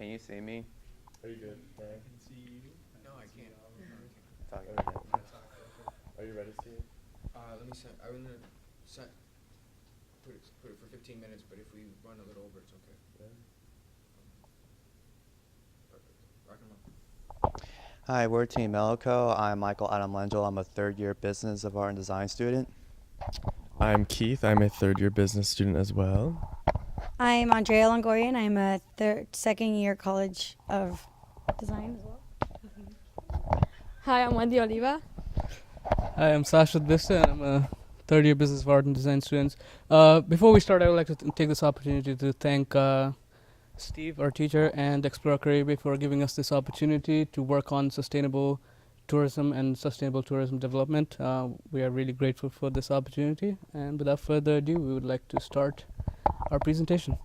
Can you see me? Are you good? I can see you. No, I can't. Are you ready, Steve? Let me set. I'm gonna set. Put it for 15 minutes. But if we run a little over, it's okay. Yeah. Perfect. Rock and roll. Hi, we're Team Melico. I'm Michael Adam Lengel. I'm a third-year Business of Art and Design student. I'm Keith. I'm a third-year business student as well. I'm Andrea Longorian. I'm a second-year College of Design as well. Hi, I'm Wendy Oliva. Hi, I'm Sashad Vista, and I'm a third-year Business of Art and Design students. Before we start, I would like to take this opportunity to thank Steve, our teacher, and Explora Caribe for giving us this opportunity to work on sustainable tourism and sustainable tourism development. We are really grateful for this opportunity, and without further ado, we would like to start our presentation.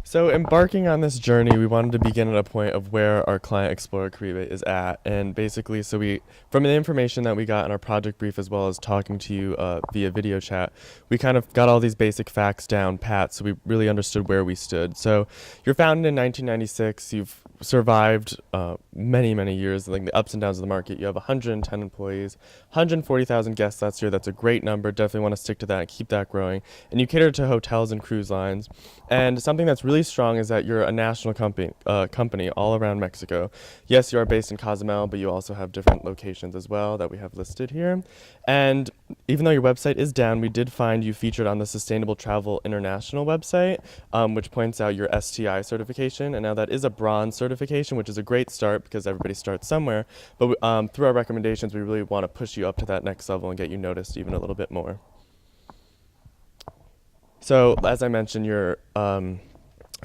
So embarking on this journey, we wanted to begin at a point of where our client Explora Caribe is at. And basically, from the information that we got in our project brief, as well as talking to you via video chat, we kind of got all these basic facts down pat, so we really understood where we stood. So you're founded in 1996. You've survived many, many years, like the ups and downs of the market. You have 110 employees, 140,000 guests last year. That's a great number. Definitely want to stick to that and keep that growing. And you cater to hotels and cruise lines. And something that's really strong is that you're a national company all around Mexico. Yes, you are based in Cozumel, but you also have different locations as well that we have listed here. And even though your website is down, we did find you featured on the Sustainable Travel International website, which points out your STI certification. And now that is a bronze certification, which is a great start because everybody starts somewhere. But through our recommendations, we really want to push you up to that next level and get you noticed even a little bit more. So as I mentioned, you're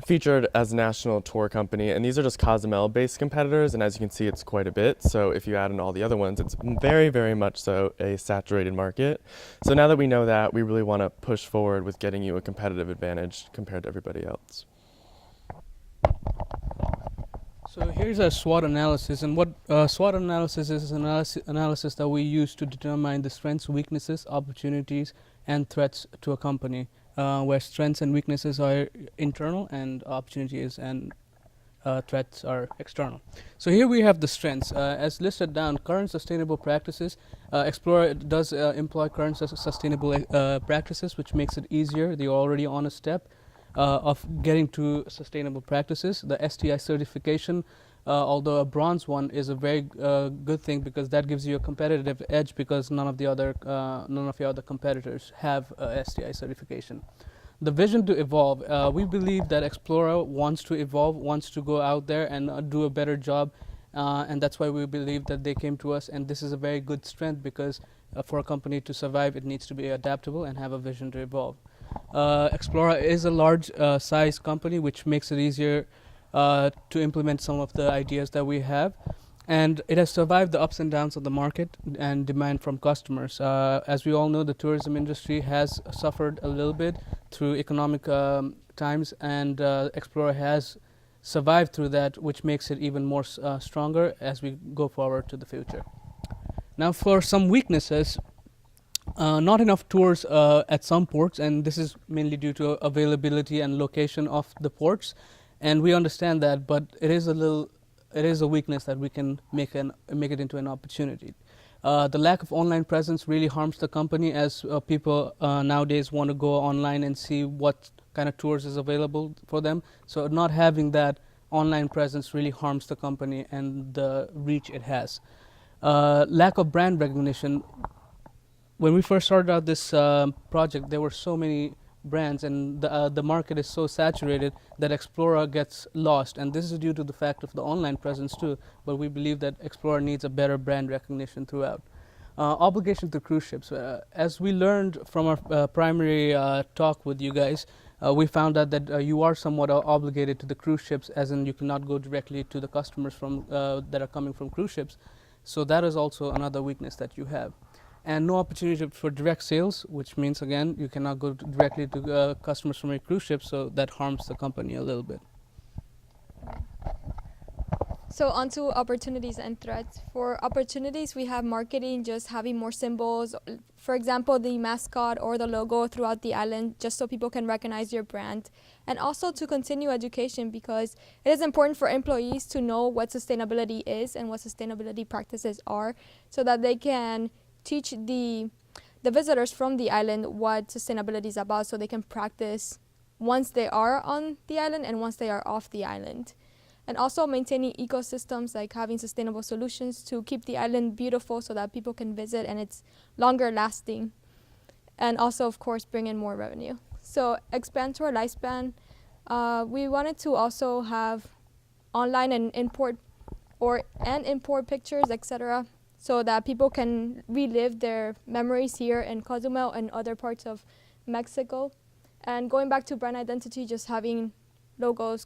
featured as a national tour company, and these are just Cozumel-based competitors, and as you can see, it's quite a bit. So if you add in all the other ones, it's very, very much so a saturated market. So now that we know that, we really want to push forward with getting you a competitive advantage compared to everybody else. So here's a SWOT analysis, and what SWOT analysis is an analysis that we use to determine the strengths, weaknesses, opportunities, and threats to a company, where strengths and weaknesses are internal and opportunities and threats are external. So here we have the strengths. As listed down, current sustainable practices. Explora does employ current sustainable practices, which makes it easier. They're already on a step of getting to sustainable practices. The STI certification, although a bronze one, is a very good thing because that gives you a competitive edge because none of your other competitors have a STI certification. The vision to evolve. We believe that Explora wants to evolve, wants to go out there and do a better job, and that's why we believe that they came to us. And this is a very good strength because for a company to survive, it needs to be adaptable and have a vision to evolve. Explora is a large size company, which makes it easier to implement some of the ideas that we have, and it has survived the ups and downs of the market and demand from customers. As we all know, the tourism industry has suffered a little bit through economic times, and Explora has survived through that, which makes it even more stronger as we go forward to the future. Now for some weaknesses. Not enough tours at some ports, and this is mainly due to availability and location of the ports, and we understand that, but it is a weakness that we can make it into an opportunity. The lack of online presence really harms the company, as people nowadays want to go online and see what kind of tours is available for them. So not having that online presence really harms the company and the reach it has. Lack of brand recognition. When we first started out this project, there were so many brands, and the market is so saturated that Explora gets lost, and this is due to the fact of the online presence too, but we believe that Explora needs a better brand recognition throughout. Obligation to cruise ships. As we learned from our primary talk with you guys, we found out that you are somewhat obligated to the cruise ships, as in you cannot go directly to the customers that are coming from cruise ships. So that is also another weakness that you have. And no opportunity for direct sales, which means, again, you cannot go directly to customers from a cruise ship, so that harms the company a little bit. So onto opportunities and threats. For opportunities, we have marketing, just having more symbols. For example, the mascot or the logo throughout the island, just so people can recognize your brand. And also to continue education, because it is important for employees to know what sustainability is and what sustainability practices are, so that they can teach the visitors from the island what sustainability is about, so they can practice once they are on the island and once they are off the island. And also maintaining ecosystems, like having sustainable solutions to keep the island beautiful so that people can visit and it's longer lasting. And also, of course, bring in more revenue. So expand to our lifespan. We wanted to also have online and import pictures, etc., so that people can relive their memories here in Cozumel and other parts of Mexico. And going back to brand identity, just having logos,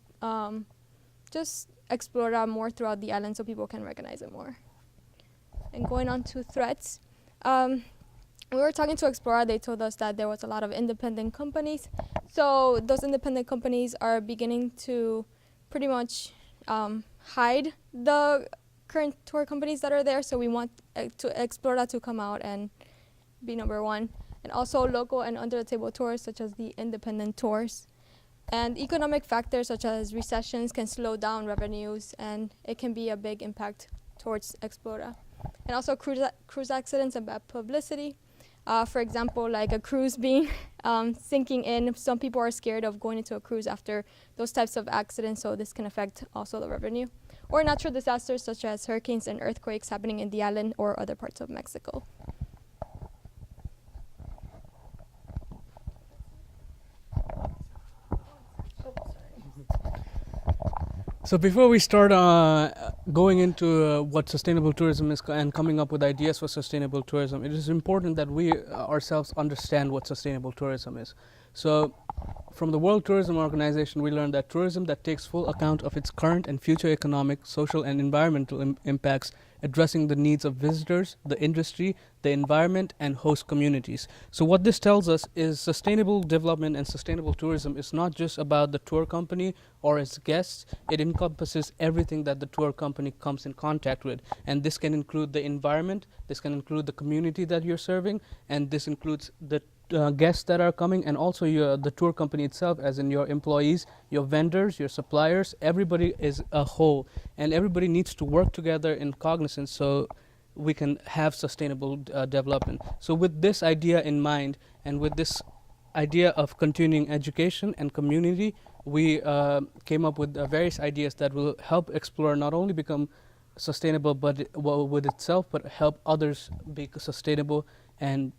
just Explora more throughout the island so people can recognize it more. And going on to threats, we were talking to Explora. They told us that there was a lot of independent companies. So those independent companies are beginning to pretty much hide the current tour companies that are there. So we want to Explora to come out and be number one. And also local and under the table tours, such as the independent tours. And economic factors such as recessions can slow down revenues, and it can be a big impact towards Explora. And also cruise accidents and bad publicity. For example, like a cruise being sinking in. Some people are scared of going into a cruise after those types of accidents, so this can affect also the revenue. Or natural disasters such as hurricanes and earthquakes happening in the island or other parts of Mexico. So before we start going into what sustainable tourism is and coming up with ideas for sustainable tourism, it is important that we ourselves understand what sustainable tourism is. So from the World Tourism Organization, we learned that tourism that takes full account of its current and future economic, social, and environmental impacts, addressing the needs of visitors, the industry, the environment, and host communities. So what this tells us is sustainable development and sustainable tourism is not just about the tour company or its guests. It encompasses everything that the tour company comes in contact with. And this can include the environment, this can include the community that you're serving, and this includes the guests that are coming, and also the tour company itself, as in your employees, your vendors, your suppliers. Everybody is a whole, and everybody needs to work together in cognizance so we can have sustainable development. So with this idea in mind, and with this idea of continuing education and community, we came up with various ideas that will help Explora not only become sustainable with itself, but help others be sustainable and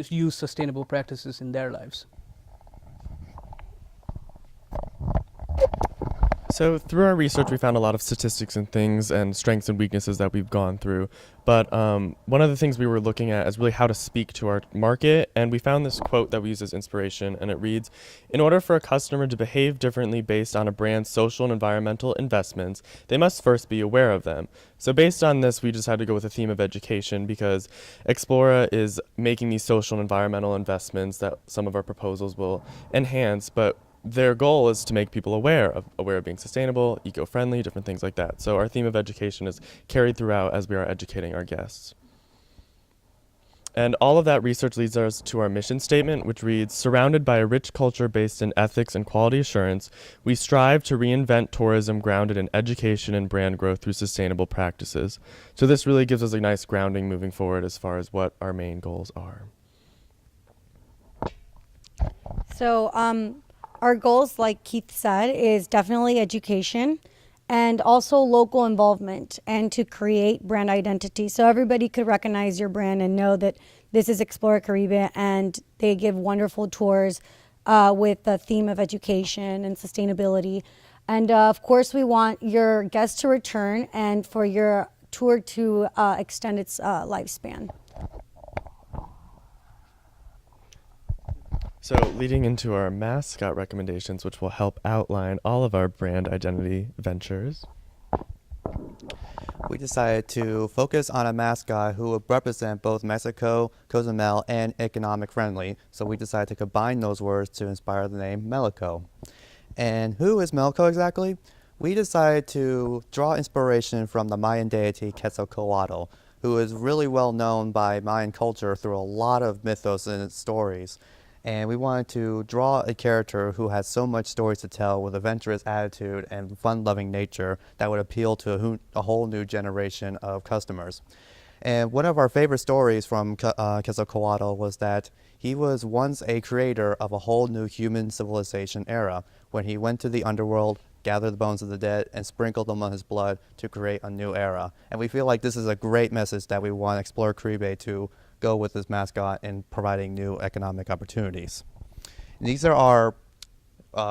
use sustainable practices in their lives. So through our research, we found a lot of statistics and things and strengths and weaknesses that we've gone through. But one of the things we were looking at is really how to speak to our market. And we found this quote that we use as inspiration, and it reads, "In order for a customer to behave differently based on a brand's social and environmental investments, they must first be aware of them." So based on this, we decided to go with a theme of education, because Explora is making these social and environmental investments that some of our proposals will enhance, but their goal is to make people aware of being sustainable, eco-friendly, different things like that. So our theme of education is carried throughout as we are educating our guests. And all of that research leads us to our mission statement, which reads, "Surrounded by a rich culture based in ethics and quality assurance, we strive to reinvent tourism grounded in education and brand growth through sustainable practices." So this really gives us a nice grounding moving forward as far as what our main goals are. So our goals, like Keith said, is definitely education and also local involvement, and to create brand identity so everybody could recognize your brand and know that this is Explora Caribe, and they give wonderful tours with the theme of education and sustainability. And of course, we want your guests to return and for your tour to extend its lifespan. So leading into our mascot recommendations, which will help outline all of our brand identity ventures. We decided to focus on a mascot who would represent both Mexico, Cozumel, and economic friendly. So we decided to combine those words to inspire the name Melico. And who is Melico exactly? we decided to draw inspiration from the Mayan deity Quetzalcoatl, who is really well known by Mayan culture through a lot of mythos and stories. And we wanted to draw a character who has so much stories to tell with adventurous attitude and fun-loving nature that would appeal to a whole new generation of customers. And one of our favorite stories from Quetzalcoatl was that he was once a creator of a whole new human civilization era when he went to the underworld, gathered the bones of the dead, and sprinkled them on his blood to create a new era. And we feel like this is a great message that we want Explora Caribe to go with this mascot in providing new economic opportunities. And these are our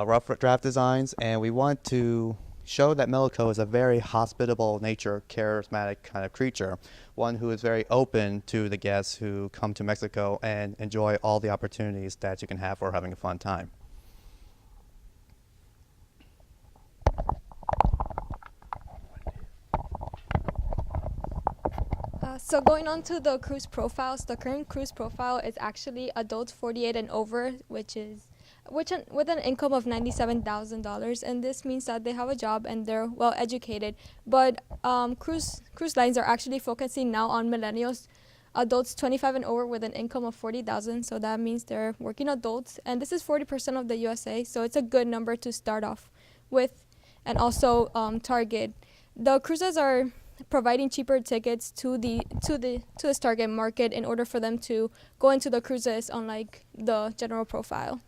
rough draft designs, and we want to show that Melico is a very hospitable nature, charismatic kind of creature, one who is very open to the guests who come to Mexico and enjoy all the opportunities that you can have for having a fun time. So going on to the cruise profiles, the current cruise profile is actually adults 48 and over, with an income of $97,000, and this means that they have a job and they're well educated. But cruise lines are actually focusing now on millennials, adults 25 and over with an income of $40,000. So that means they're working adults, and this is 40% of the USA. So it's a good number to start off with, and also target. The cruises are providing cheaper tickets to this target market in order for them to go into the cruises, unlike the general profile.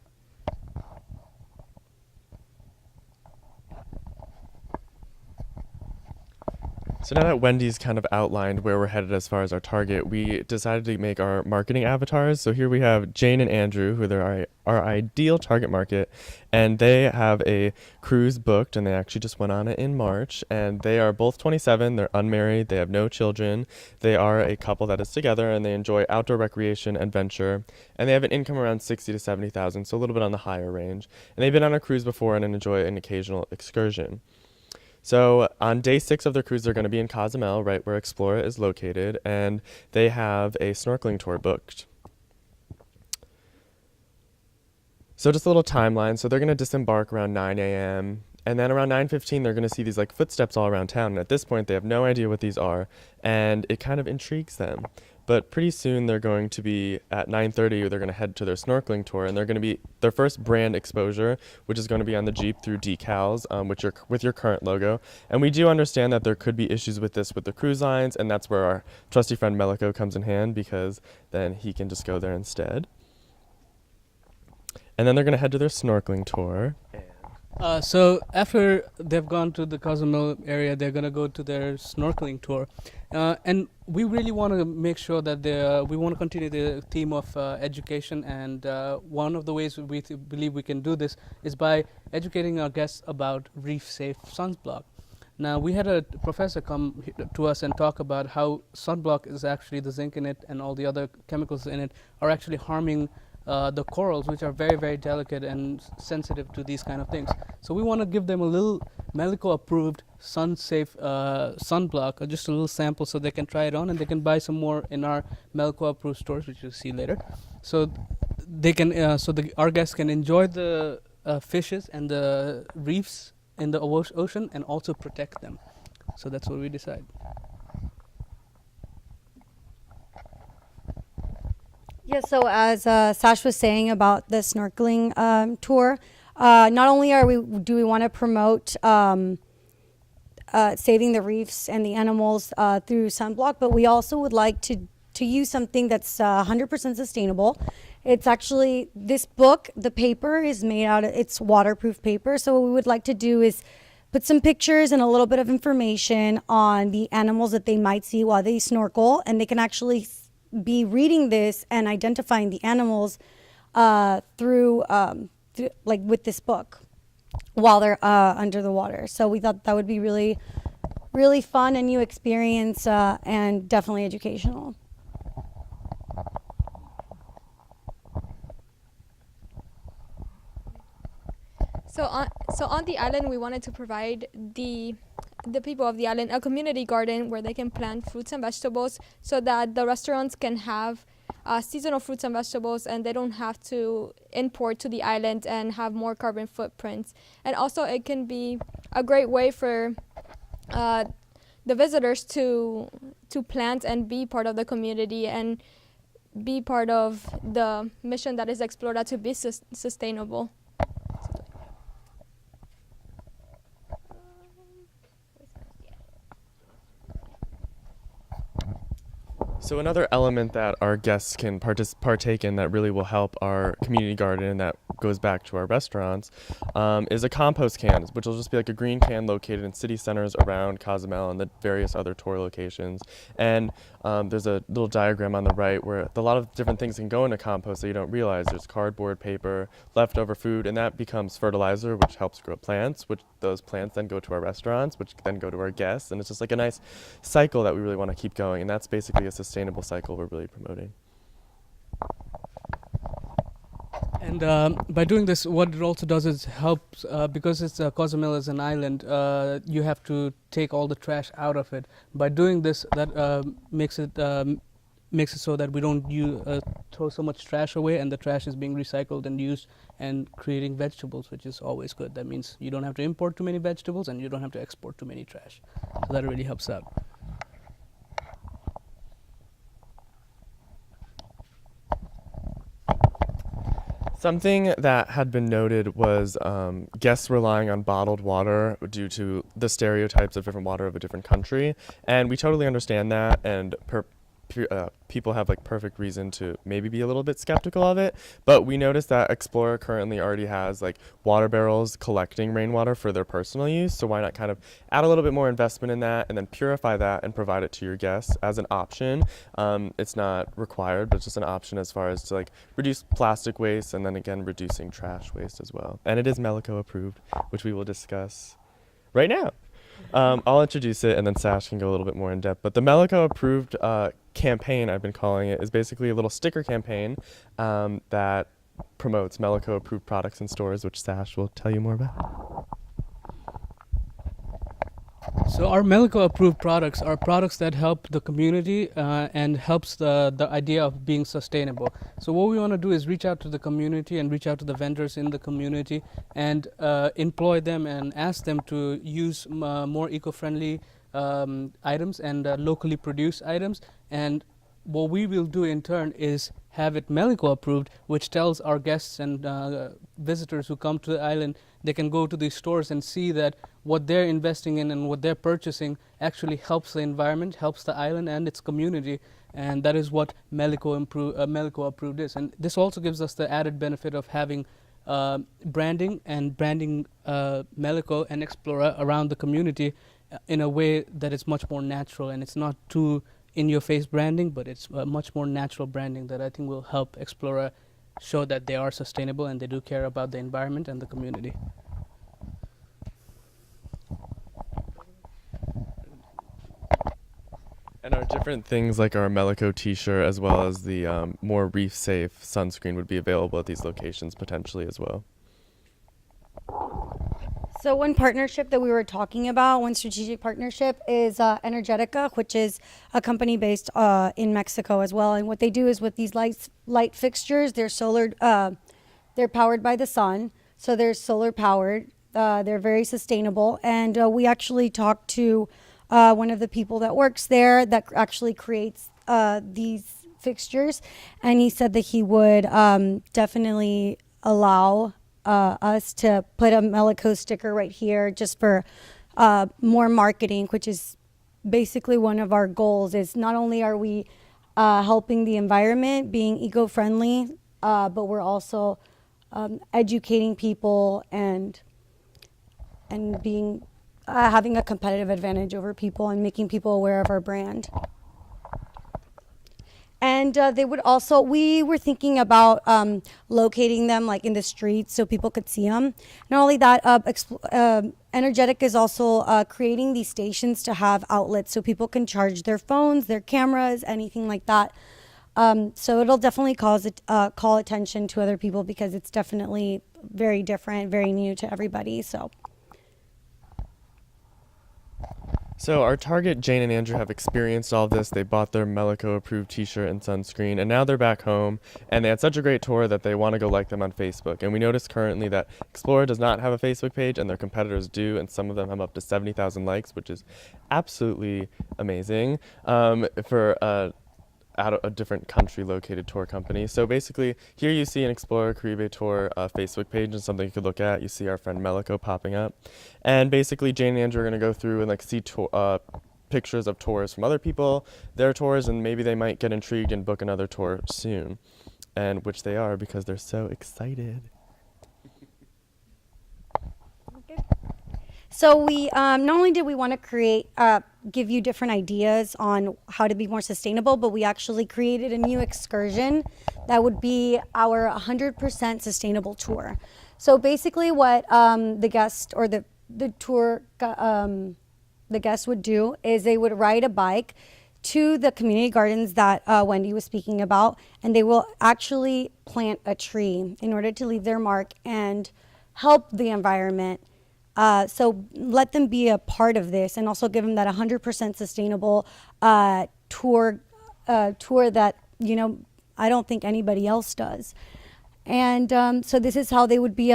So now that Wendy's kind of outlined where we're headed as far as our target, we decided to make our marketing avatars. So here we have Jane and Andrew, who are our ideal target market, and they have a cruise booked, and they actually just went on it in March, and they are both 27, they're unmarried, they have no children, they are a couple that is together, and they enjoy outdoor recreation, adventure, and they have an income around 60 to 70,000, so a little bit on the higher range, and they've been on a cruise before and enjoy an occasional excursion. So on day 6 of their cruise, they're going to be in Cozumel, right where Explora is located, and they have a snorkeling tour booked. So just a little timeline. So they're going to disembark around 9 a.m., and then around 9:15, they're going to see these like footsteps all around town. And at this point, they have no idea what these are, and it kind of intrigues them. But pretty soon, they're going to be at 9:30, they're going to head to their snorkeling tour, and they're going to be their first brand exposure, which is going to be on the Jeep through decals, with your current logo. And we do understand that there could be issues with this with the cruise lines, and that's where our trusty friend Melico comes in hand, because then he can just go there instead. And then they're going to head to their snorkeling tour. So after they've gone to the Cozumel area, they're going to go to their snorkeling tour. And we really want to make sure that we want to continue the theme of education. And one of the ways we believe we can do this is by educating our guests about reef-safe sunblock. Now, we had a professor come to us and talk about how sunblock is actually the zinc in it and all the other chemicals in it are actually harming the corals, which are very, very delicate and sensitive to these kind of things. So we want to give them a little Melico-approved, sun-safe sunblock, just a little sample, so they can try it on, and they can buy some more in our Melico-approved stores, which you'll see later. So they can, our guests can enjoy the fishes and the reefs in the ocean, and also protect them. So that's what we decide. Yeah, so as Sash was saying about the snorkeling tour, not only do we want to promote saving the reefs and the animals through sunblock, but we also would like to use something that's 100% sustainable. It's actually, this book, the paper is made out of, it's waterproof paper. So what we would like to do is put some pictures and a little bit of information on the animals that they might see while they snorkel, and they can actually be reading this and identifying the animals through with this book while they're under the water. So we thought that would be really, really fun, a new experience, and definitely educational. So on the island, we wanted to provide the people of the island a community garden where they can plant fruits and vegetables, so that the restaurants can have seasonal fruits and vegetables, and they don't have to import to the island and have more carbon footprints. And also it can be a great way for the visitors to plant and be part of the community and be part of the mission that is Explora to be sustainable. So another element that our guests can partake in that really will help our community garden, and that goes back to our restaurants, is a compost can, which will just be like a green can located in city centers around Cozumel and the various other tour locations. And there's a little diagram on the right where a lot of different things can go into compost that you don't realize. There's cardboard, paper, leftover food, and that becomes fertilizer, which helps grow plants, which those plants then go to our restaurants, which then go to our guests. And it's just like a nice cycle that we really want to keep going. And that's basically a sustainable cycle we're really promoting. And by doing this, what it also does is helps, because it's Cozumel is an island, you have to take all the trash out of it. By doing this, that makes it so that we don't throw so much trash away, and the trash is being recycled and used and creating vegetables, which is always good. That means you don't have to import too many vegetables and you don't have to export too many trash. So that really helps out. Something that had been noted was guests relying on bottled water due to the stereotypes of different water of a different country, and we totally understand that, and people have like perfect reason to maybe be a little bit skeptical of it, but we noticed that Explora currently already has like water barrels collecting rainwater for their personal use, so why not kind of add a little bit more investment in that and then purify that and provide it to your guests as an option. It's not required, but it's just an option as far as to like reduce plastic waste and then again reducing trash waste as well. And it is Melico approved, which we will discuss right now. I'll introduce it and then Sash can go a little bit more in depth. But the Melico approved campaign, I've been calling it, is basically a little sticker campaign that promotes Melico approved products in stores, which Sash will tell you more about. So our Melico approved products are products that help the community and helps the idea of being sustainable. So what we want to do is reach out to the community and reach out to the vendors in the community and employ them and ask them to use more eco-friendly items and locally produced items. And what we will do in turn is have it Melico approved, which tells our guests and visitors who come to the island, they can go to these stores and see that what they're investing in and what they're purchasing actually helps the environment, helps the island and its community, and that is what Melico approved is. And this also gives us the added benefit of having branding Melico and Explora around the community in a way that is much more natural, and it's not too in-your-face branding, but it's much more natural branding that I think will help Explora show that they are sustainable and they do care about the environment and the community. And our different things like our Melico t-shirt as well as the more reef-safe sunscreen would be available at these locations potentially as well. So one partnership that we were talking about, one strategic partnership is Energetica, which is a company based in Mexico as well. And what they do is with these light fixtures, they're powered by the sun. So they're solar powered. They're very sustainable. And we actually talked to one of the people that works there that actually creates these fixtures. And he said that he would definitely allow us to put a Melico sticker right here just for more marketing, which is basically one of our goals. Is not only are we helping the environment, being eco-friendly, but we're also educating people and being having a competitive advantage over people and making people aware of our brand. And they would also, we were thinking about locating them like in the streets so people could see them. Not only that, Energetic is also creating these stations to have outlets so people can charge their phones, their cameras, anything like that. So it'll definitely call attention to other people because it's definitely very different, very new to everybody. So. So our target, Jane and Andrew, have experienced all of this. They bought their Melico approved t-shirt and sunscreen, and now they're back home, and they had such a great tour that they want to go like them on Facebook. And we notice currently that Explora does not have a Facebook page, and their competitors do, and some of them have up to 70,000 likes, which is absolutely amazing for at a different country located tour company. So basically, here you see an Explora Caribe Tour Facebook page and something you could look at. You see our friend Melico popping up. And basically, Jane and Andrew are going to go through and like see pictures of tours from other people, their tours, and maybe they might get intrigued and book another tour soon. And which they are because they're so excited. So we not only did we want to create, give you different ideas on how to be more sustainable, but we actually created a new excursion that would be our 100% sustainable tour. So basically, what the guest or the tour the guest would do is they would ride a bike to the community gardens that Wendy was speaking about, and they will actually plant a tree in order to leave their mark and help the environment. So let them be a part of this, and also give them that 100% sustainable tour that, you know, I don't think anybody else does. And so this is how they would be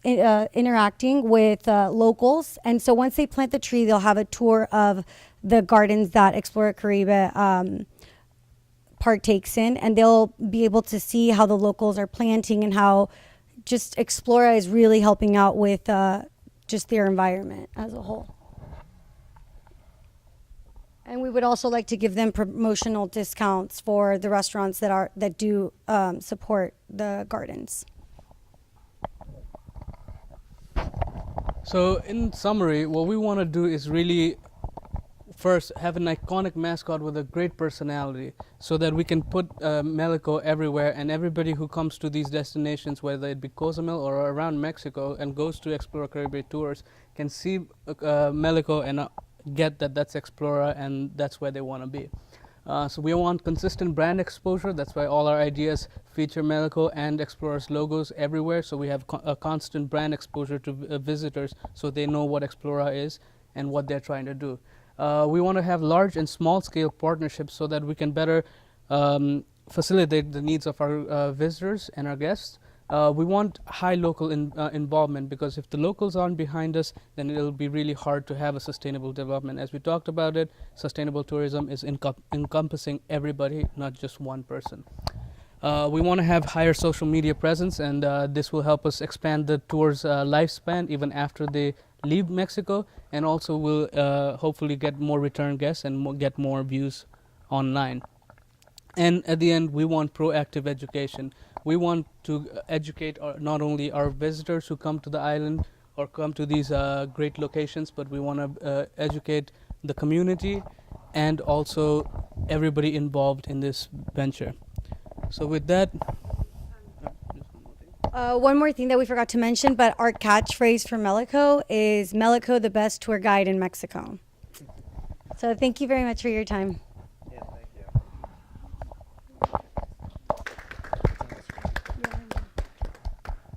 interacting with locals. And so once they plant the tree, they'll have a tour of the gardens that Explora Caribe partakes in, and they'll be able to see how the locals are planting and how just Explora is really helping out with just their environment as a whole. And we would also like to give them promotional discounts for the restaurants that do support the gardens. So in summary, what we want to do is really first have an iconic mascot with a great personality, so that we can put Melico everywhere, and everybody who comes to these destinations, whether it be Cozumel or around Mexico, and goes to Explora Caribe tours, can see Melico and get that that's Explora and that's where they want to be. So we want consistent brand exposure. That's why all our ideas feature Melico and Explora's logos everywhere, so we have a constant brand exposure to visitors, so they know what Explora is and what they're trying to do. We want to have large and small scale partnerships so that we can better facilitate the needs of our visitors and our guests. We want high local involvement, because if the locals aren't behind us, then it'll be really hard to have a sustainable development. As we talked about it, sustainable tourism is encompassing everybody, not just one person. We want to have higher social media presence, and this will help us expand the tour's lifespan even after they leave Mexico, and also will hopefully get more return guests and get more views online. And at the end, we want proactive education. We want to educate not only our visitors who come to the island or come to these great locations, but we want to educate the community and also everybody involved in this venture. So with that, one more thing that we forgot to mention, but our catchphrase for Melico is Melico, the best tour guide in Mexico. So thank you very much for your time.